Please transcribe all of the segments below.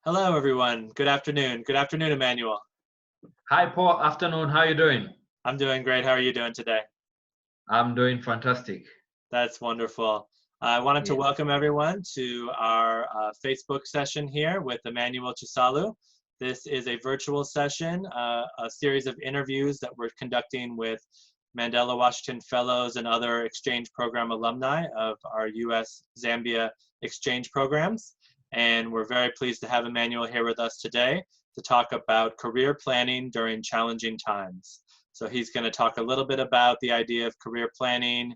Hello, everyone. Good afternoon. Good afternoon, Emmanuel. Hi, Paul. Afternoon. How you doing? I'm doing great. How are you doing today? I'm doing fantastic. That's wonderful. I wanted to Yeah. welcome everyone to our Facebook session here with Emannuel Chisalu. This is a virtual session, a series of interviews that we're conducting with Mandela Washington Fellows and other exchange program alumni of our U.S. Zambia exchange programs. And we're very pleased to have Emmanuel here with us today to talk about career planning during challenging times. So he's going to talk a little bit about the idea of career planning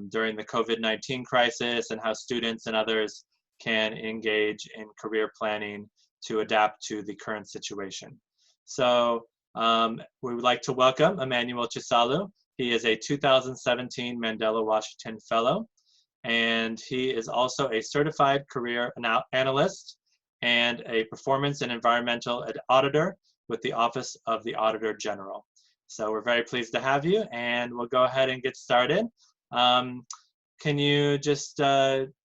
during the COVID-19 crisis and how students and others can engage in career planning to adapt to the current situation. So we would like to welcome Emannuel Chisalu. He is a 2017 Mandela Washington Fellow, and he is also a certified career analyst and a performance and environmental auditor with the Office of the Auditor General. So we're very pleased to have you, and we'll go ahead and get started. Can you just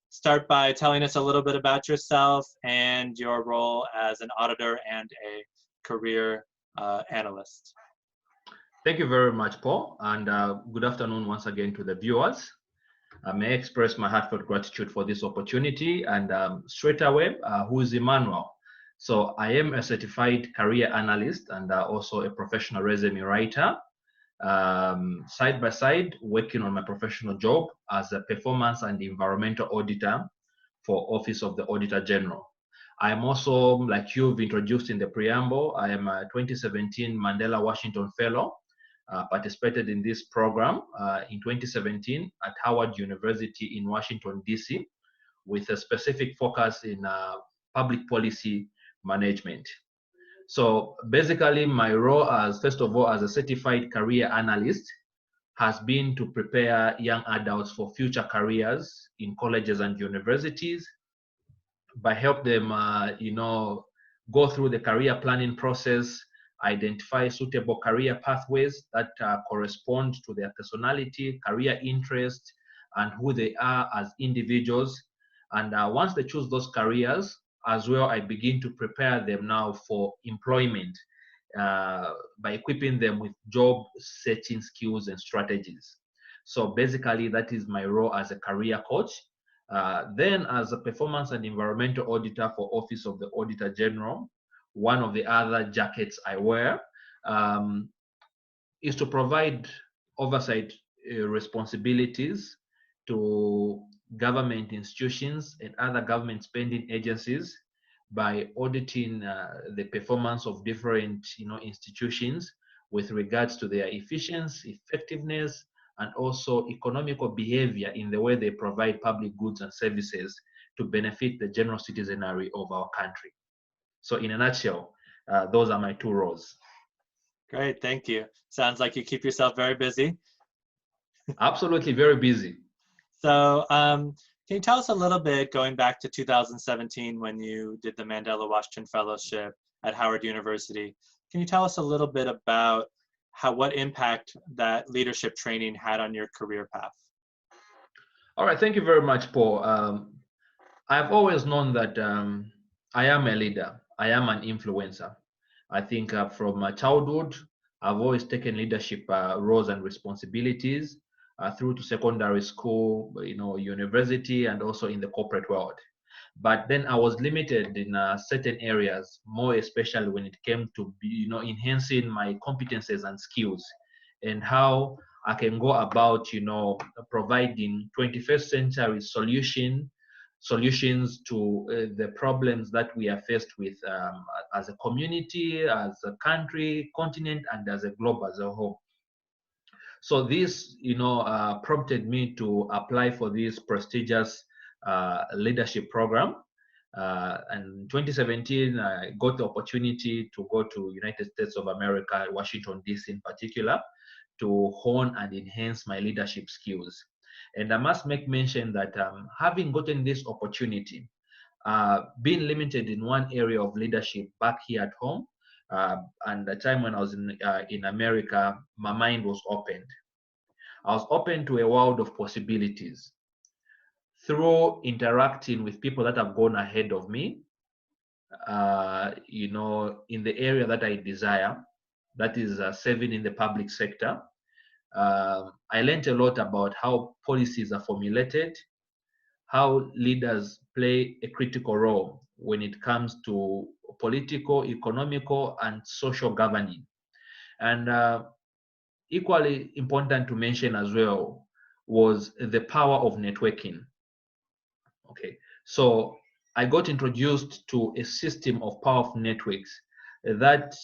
start by telling us a little bit about yourself and your role as an auditor and a career analyst? Thank you very much, Paul, and good afternoon once again to the viewers. I may express my heartfelt gratitude for this opportunity, and straight away, who is Emmanuel? So I am a certified career analyst and also a professional resume writer. Side by side, working on my professional job as a performance and environmental auditor for Office of the Auditor General. I am also, like you've introduced in the preamble, I am a 2017 Mandela Washington Fellow. Participated in this program in 2017 at Howard University in Washington, D.C., with a specific focus in public policy management. So basically, my role as, first of all, as a certified career analyst has been to prepare young adults for future careers in colleges and universities by help them, go through the career planning process, identify suitable career pathways that correspond to their personality, career interest, and who they are as individuals. And once they choose those careers, as well, I begin to prepare them now for employment by equipping them with job searching skills and strategies. So basically, that is my role as a career coach. Then as a performance and environmental auditor for Office of the Auditor General, one of the other jackets I wear is to provide oversight responsibilities to government institutions and other government spending agencies by auditing the performance of different institutions with regards to their efficiency, effectiveness, and also economical behavior in the way they provide public goods and services to benefit the general citizenry of our country. So in a nutshell, those are my two roles. Great, thank you. Sounds like you keep yourself very busy. Absolutely, very busy. So can you tell us a little bit, going back to 2017 when you did the Mandela Washington Fellowship at Howard University, can you tell us a little bit about what impact that leadership training had on your career path? All right, thank you very much, Paul. I've always known that I am a leader. I am an influencer. I think from my childhood, I've always taken leadership roles and responsibilities through to secondary school, university, and also in the corporate world. But then I was limited in certain areas, more especially when it came to enhancing my competences and skills, and how I can go about providing 21st century solutions to the problems that we are faced with as a community, as a country, continent, and as a globe as a whole. So this, prompted me to apply for this prestigious leadership program. And in 2017, I got the opportunity to go to United States of America, Washington, D.C. in particular, to hone and enhance my leadership skills. And I must make mention that having gotten this opportunity, being limited in one area of leadership back here at home, and the time when I was in America, my mind was opened. I was open to a world of possibilities through interacting with people that have gone ahead of me, in the area that I desire, that is serving in the public sector. I learned a lot about how policies are formulated, how leaders play a critical role when it comes to political, economical, and social governing. And equally important to mention as well was the power of networking. Okay, so I got introduced to a system of powerful networks that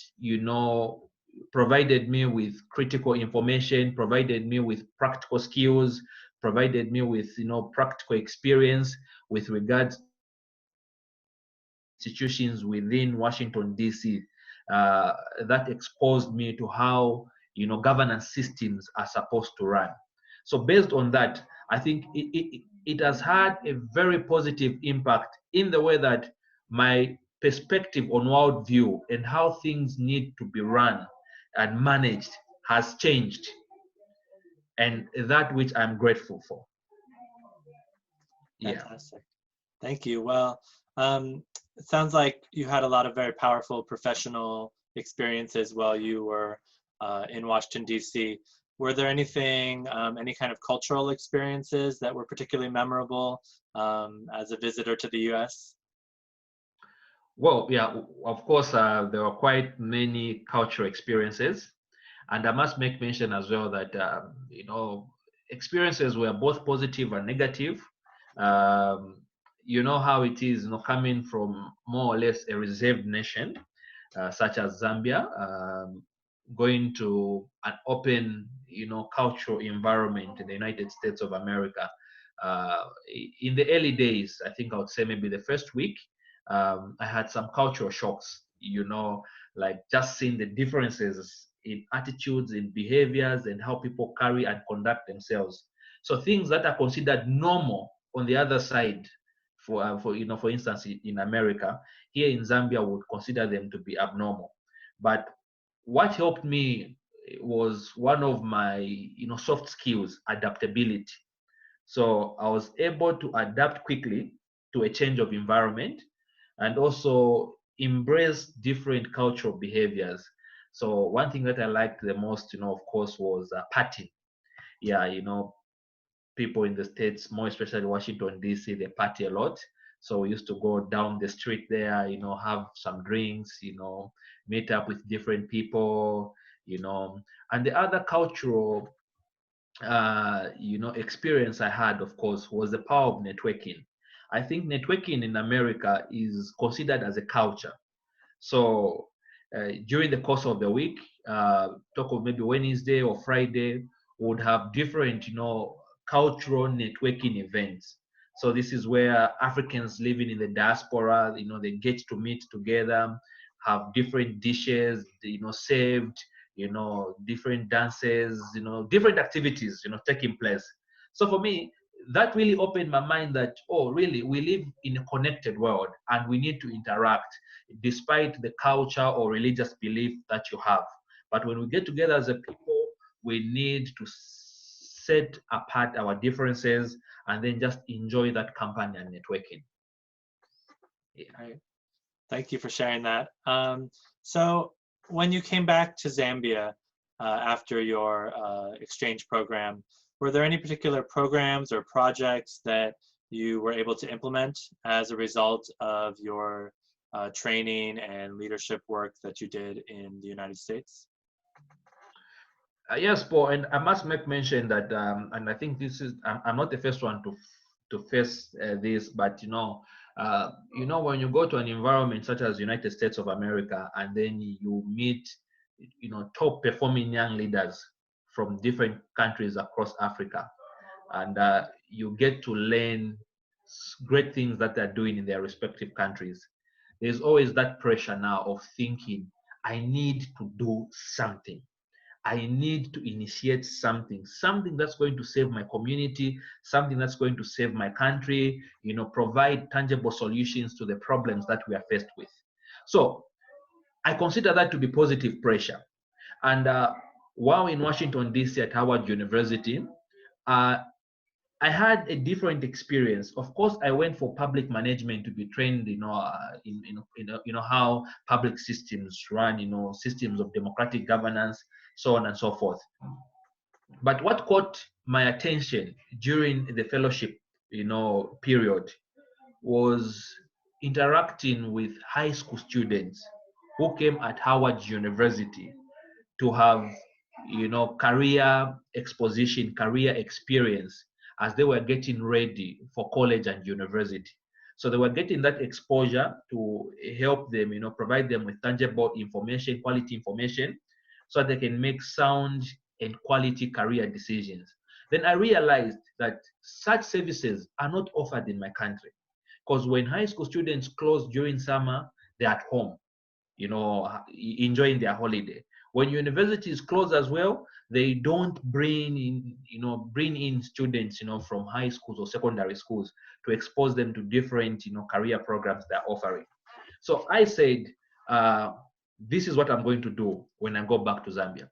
provided me with critical information, provided me with practical skills, provided me with practical experience with regards to institutions within Washington D.C. That exposed me to how governance systems are supposed to run. So based on that, I think it has had a very positive impact in the way that my perspective on worldview and how things need to be run and managed has changed, and that which I'm grateful for. Yeah. Fantastic. Thank you. Well, it sounds like you had a lot of very powerful professional experiences while you were in Washington, D.C. Were there anything, any kind of cultural experiences that were particularly memorable as a visitor to the U.S.? Well, yeah, of course, there were quite many cultural experiences. And I must make mention as well that, experiences were both positive and negative. Um, you know how it is, coming from more or less a reserved nation, such as Zambia, going to an open, cultural environment in the United States of America. Uh, in the early days, I think I would say maybe the first week, I had some cultural shocks, like just seeing the differences in attitudes, in behaviors, and how people carry and conduct themselves. So things that are considered normal on the other side, for instance, in America, here in Zambia, would consider them to be abnormal. But what helped me was one of my, soft skills, adaptability. So I was able to adapt quickly to a change of environment and also embrace different cultural behaviors. So one thing that I liked the most, of course, was partying. Yeah, people in the States, more especially Washington, D.C., they party a lot. So we used to go down the street there, have some drinks, meet up with different people, and the other cultural experience I had, of course, was the power of networking. I think networking in America is considered as a culture. So during the course of the week, talk of maybe Wednesday or Friday, would have different, cultural networking events. So this is where Africans living in the diaspora, they get to meet together, have different dishes, served, different dances, different activities, taking place. So for me, that really opened my mind that, oh, really, we live in a connected world and we need to interact despite the culture or religious belief that you have. But when we get together as a people, we need to set apart our differences and then just enjoy that company and networking. Yeah. Right. Thank you for sharing that. So when you came back to Zambia after your exchange program, were there any particular programs or projects that you were able to implement as a result of your training and leadership work that you did in the United States? Yes, Paul, and I must make mention that, and I think this is, I'm not the first one to face this, but when you go to an environment such as United States of America, and then you meet, top performing young leaders from different countries across Africa, and you get to learn great things that they're doing in their respective countries. There's always that pressure now of thinking, I need to do something. I need to initiate something that's going to save my community, something that's going to save my country, provide tangible solutions to the problems that we are faced with. So I consider that to be positive pressure. And while in Washington, D.C. at Howard University, I had a different experience. Of course, I went for public management to be trained, in how public systems run, systems of democratic governance, so on and so forth. But what caught my attention during the fellowship, period, was interacting with high school students who came at Howard University to have, career exposition, career experience as they were getting ready for college and university. So they were getting that exposure to help them, provide them with tangible information, quality information, so they can make sound and quality career decisions. Then I realized that such services are not offered in my country, because when high school students close during summer, they're at home, enjoying their holiday. When universities close as well, they don't bring in students, from high schools or secondary schools to expose them to different, career programs they're offering. So I said, this is what I'm going to do when I go back to Zambia.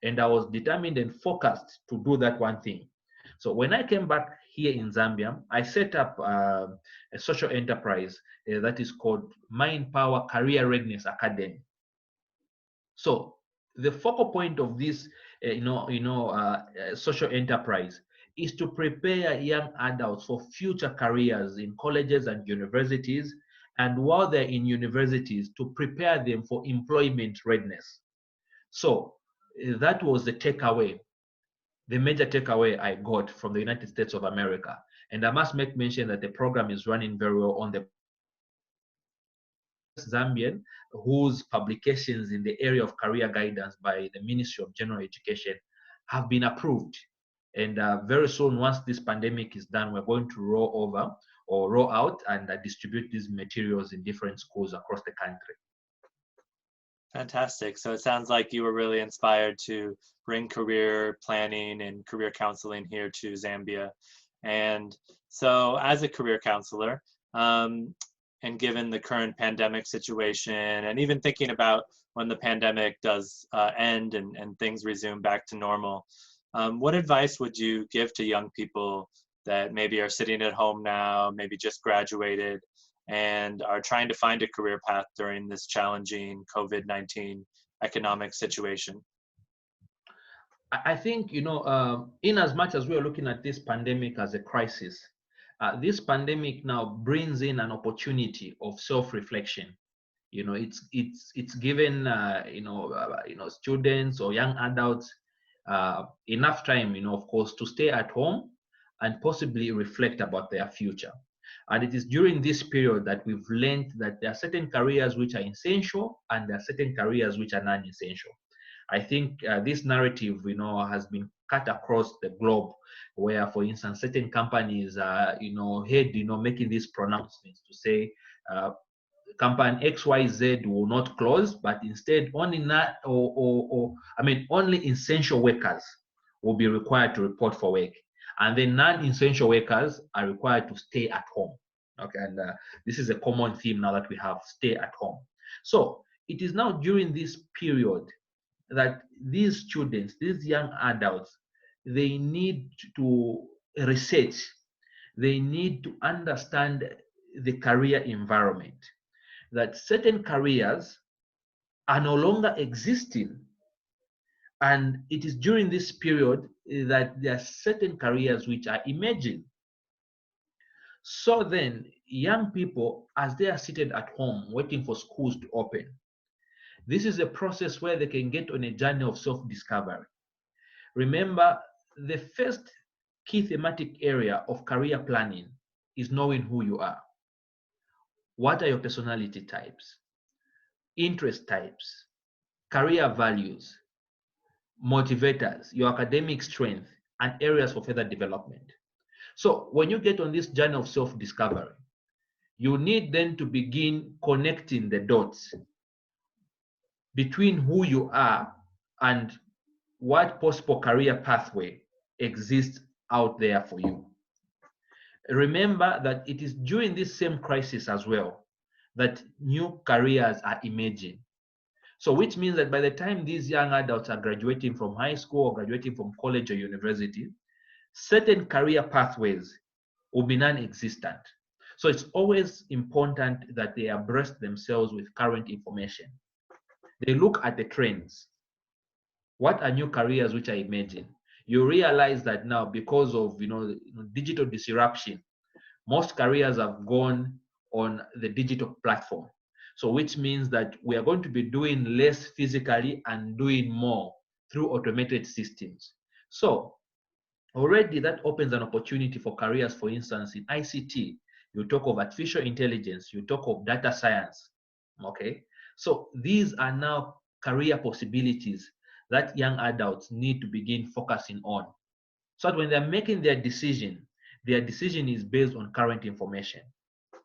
And I was determined and focused to do that one thing. So when I came back here in Zambia, I set up a social enterprise that is called Mind Power Career Readiness Academy. So the focal point of this, social enterprise is to prepare young adults for future careers in colleges and universities, and while they're in universities, to prepare them for employment readiness. So that was the takeaway, the major takeaway I got from the United States of America. And I must make mention that the program is running very well on the Zambian, whose publications in the area of career guidance by the Ministry of General Education have been approved. And very soon, once this pandemic is done, we're going to roll out and distribute these materials in different schools across the country. Fantastic. So it sounds like you were really inspired to bring career planning and career counseling here to Zambia. And so as a career counselor, and given the current pandemic situation, and even thinking about when the pandemic does end and things resume back to normal, what advice would you give to young people that maybe are sitting at home now, maybe just graduated, and are trying to find a career path during this challenging COVID-19 economic situation? I think, in as much as we are looking at this pandemic as a crisis, this pandemic now brings in an opportunity of self-reflection. It's given students or young adults enough time, of course, to stay at home and possibly reflect about their future. And it is during this period that we've learned that there are certain careers which are essential and there are certain careers which are non-essential. I think this narrative, has been cut across the globe, where, for instance, certain companies are, making these pronouncements to say company XYZ will not close, but instead only only essential workers will be required to report for work, and then non-essential workers are required to stay at home. Okay, and this is a common theme now that we have: stay at home. So it is now during this period that these students, these young adults, they need to research, they need to understand the career environment, that certain careers are no longer existing. And it is during this period that there are certain careers which are emerging. So then, young people, as they are seated at home waiting for schools to open, this is a process where they can get on a journey of self-discovery. Remember, the first key thematic area of career planning is knowing who you are. What are your personality types, interest types, career values, motivators, your academic strength, and areas for further development. So when you get on this journey of self-discovery, you need then to begin connecting the dots between who you are and what possible career pathway exists out there for you. Remember that it is during this same crisis as well that new careers are emerging. So which means that by the time these young adults are graduating from high school or graduating from college or university, certain career pathways will be non-existent. So it's always important that they abreast themselves with current information. They look at the trends. What are new careers which are emerging? You realize that now, because of digital disruption, most careers have gone on the digital platform. So which means that we are going to be doing less physically and doing more through automated systems. So already that opens an opportunity for careers. For instance, in ICT, you talk of artificial intelligence, you talk of data science, okay? So these are now career possibilities that young adults need to begin focusing on. So that when they're making their decision is based on current information.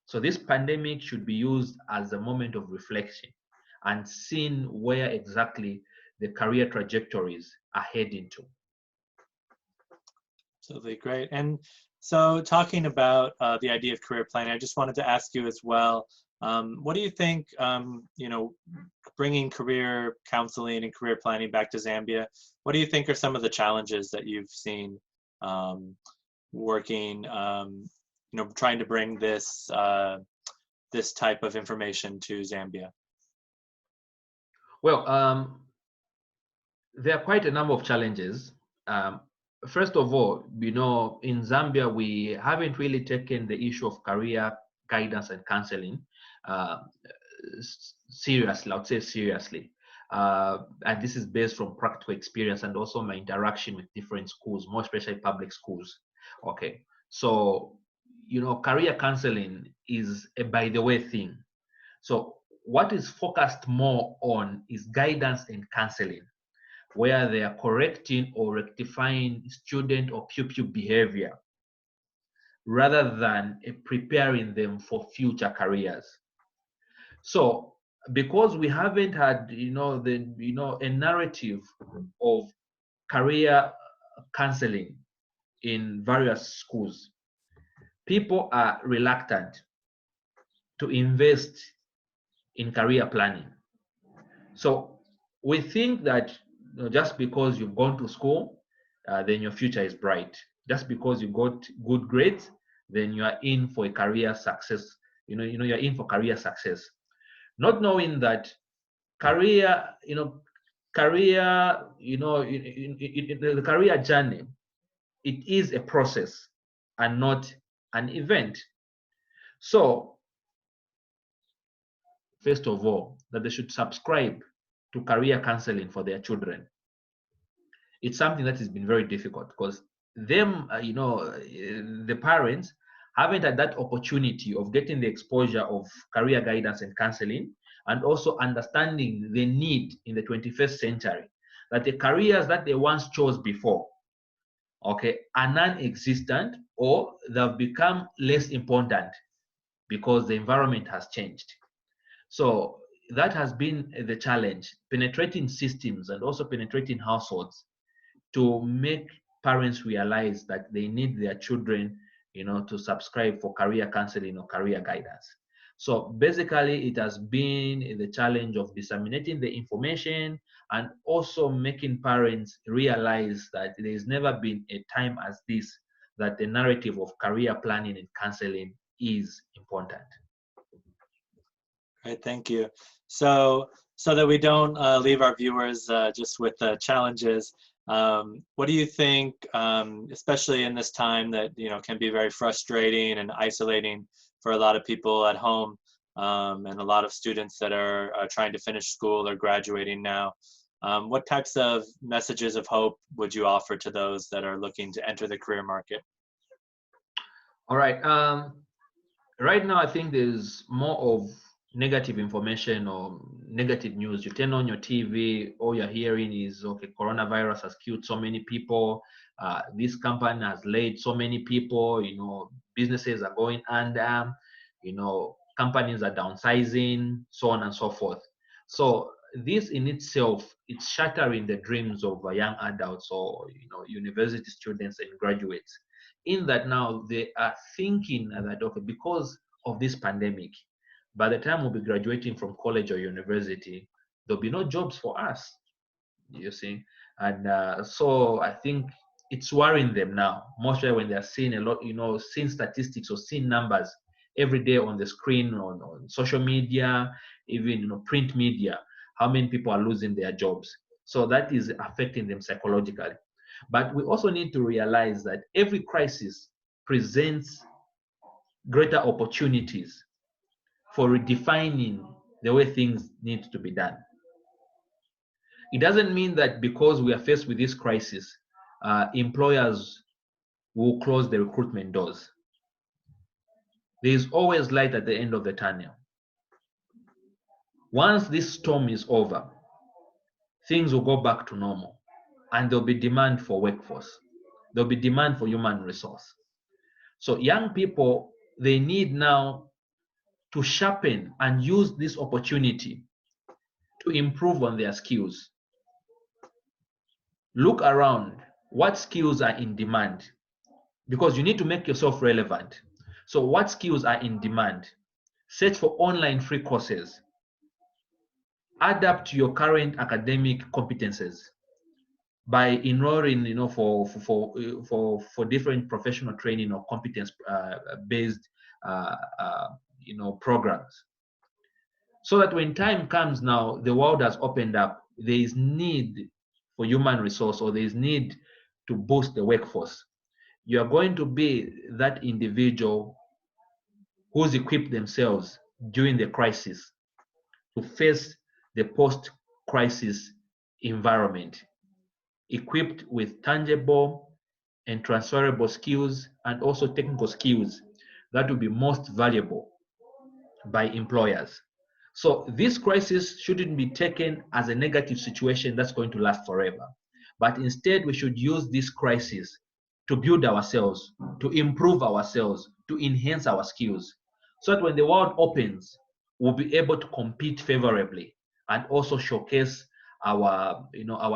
So this pandemic should be used as a moment of reflection and seeing where exactly the career trajectories are heading to. Absolutely, great. And so talking about the idea of career planning, I just wanted to ask you as well, what do you think, bringing career counseling and career planning back to Zambia, what do you think are some of the challenges that you've seen working, trying to bring this, this type of information to Zambia? Well, there are quite a number of challenges. First of all, in Zambia, we haven't really taken the issue of career guidance and counseling seriously, I would say seriously. And this is based from practical experience and also my interaction with different schools, more especially public schools. Okay, so, career counseling is a by the way thing. So what is focused more on is guidance and counseling, where they are correcting or rectifying student or pupil behavior rather than preparing them for future careers. So because we haven't had a narrative of career counseling in various schools, people are reluctant to invest in career planning. So we think that just because you've gone to school, then your future is bright. Just because you got good grades, then you are in for a career success. You're in for career success. Not knowing that career, the career journey, it is a process and not an event. So first of all, that they should subscribe to career counseling for their children. It's something that has been very difficult because the parents haven't had that opportunity of getting the exposure of career guidance and counseling, and also understanding the need in the 21st century that the careers that they once chose before, okay, are non-existent or they've become less important because the environment has changed. So that has been the challenge, penetrating systems and also penetrating households to make parents realize that they need their children, to subscribe for career counseling or career guidance. So basically, it has been the challenge of disseminating the information and also making parents realize that there has never been a time as this that the narrative of career planning and counseling is important. Great, thank you. So that we don't leave our viewers just with challenges, what do you think, especially in this time that can be very frustrating and isolating for a lot of people at home, and a lot of students that are trying to finish school or graduating now? What types of messages of hope would you offer to those that are looking to enter the career market? All right. Right now, I think there's more of negative information or negative news. You turn on your TV, all you're hearing is, okay, coronavirus has killed so many people. This company has laid so many people. Businesses are going under. Companies are downsizing, so on and so forth. So this in itself, it's shattering the dreams of young adults or university students and graduates. In that now they are thinking that, okay, because of this pandemic, by the time we'll be graduating from college or university, there'll be no jobs for us, you see. And so I think it's worrying them now, mostly when they're seeing a lot, seeing statistics or seeing numbers every day on the screen, on social media, even print media, how many people are losing their jobs. So that is affecting them psychologically. But we also need to realize that every crisis presents greater opportunities for redefining the way things need to be done. It doesn't mean that because we are faced with this crisis, employers will close the recruitment doors. There is always light at the end of the tunnel. Once this storm is over, things will go back to normal, and there'll be demand for workforce. There'll be demand for human resource. So young people, they need now to sharpen and use this opportunity to improve on their skills. Look around, what skills are in demand? Because you need to make yourself relevant. So what skills are in demand? Search for online free courses. Adapt to your current academic competences by enrolling, for different professional training or competence based, programs. So that when time comes now, the world has opened up, there is need for human resource, or there is need to boost the workforce. You are going to be that individual who's equipped themselves during the crisis to face the post-crisis environment, equipped with tangible and transferable skills and also technical skills that will be most valuable by employers. So this crisis shouldn't be taken as a negative situation that's going to last forever, but instead we should use this crisis to build ourselves, to improve ourselves, to enhance our skills, so that when the world opens, we'll be able to compete favorably and also showcase our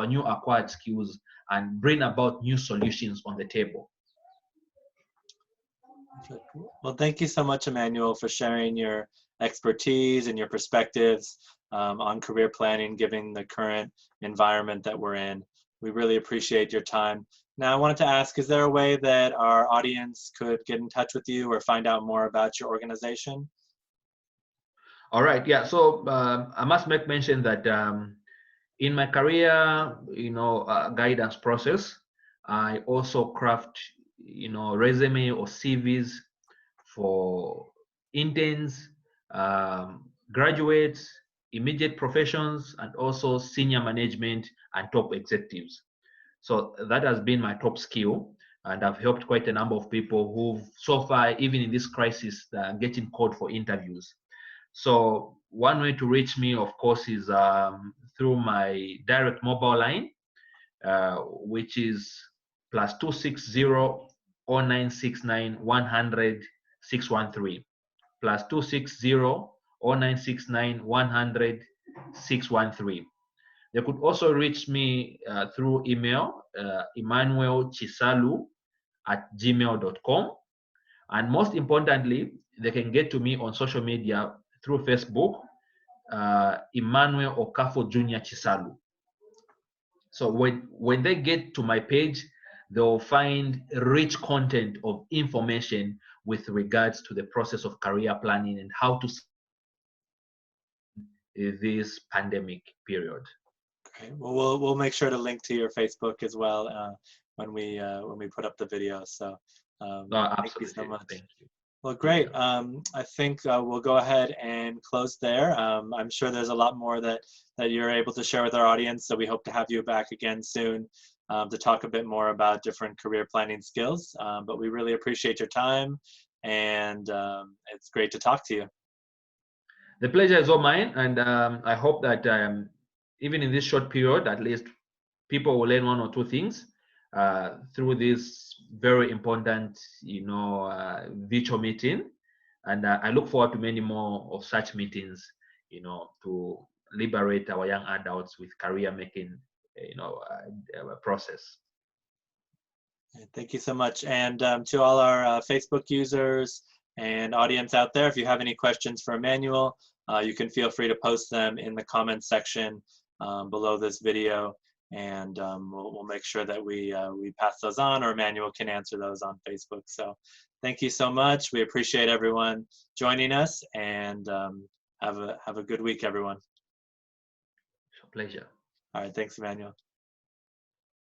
new acquired skills and bring about new solutions on the table. Well, thank you so much, Emmanuel, for sharing your expertise and your perspectives on career planning, given the current environment that we're in. We really appreciate your time. Now, I wanted to ask, is there a way that our audience could get in touch with you or find out more about your organization? All right, yeah. So I must make mention that in my career, guidance process, I also craft, resume or CVs for interns, graduates, immediate professions, and also senior management and top executives. So that has been my top skill, and I've helped quite a number of people who've so far, even in this crisis, getting called for interviews. So one way to reach me, of course, is through my direct mobile line, which is +260 0969 100 613, +260 0969 100 613. They could also reach me through email, Emmanuel Chisalu @gmail.com. And most importantly, they can get to me on social media through Facebook, Emmanuel Okafo Jr. Chisalu. So when they get to my page, they'll find rich content of information with regards to the process of career planning and how to this pandemic period. Great. Well, we'll make sure to link to your Facebook as well when we put up the video. So thank you so much. Thank you. Well, great. I think we'll go ahead and close there. I'm sure there's a lot more that you're able to share with our audience, so we hope to have you back again soon to talk a bit more about different career planning skills. But we really appreciate your time, and it's great to talk to you. The pleasure is all mine, and I hope that even in this short period, at least people will learn one or two things through this very important, virtual meeting. And I look forward to many more of such meetings, to liberate our young adults with career making, process. Thank you so much. And to all our Facebook users and audience out there, if you have any questions for Emmanuel, you can feel free to post them in the comments section below this video. and we'll make sure that we pass those on, or Emmanuel can answer those on Facebook. So thank you so much. We appreciate everyone joining us, and have a good week, everyone. It's a pleasure. All right, thanks, Emmanuel.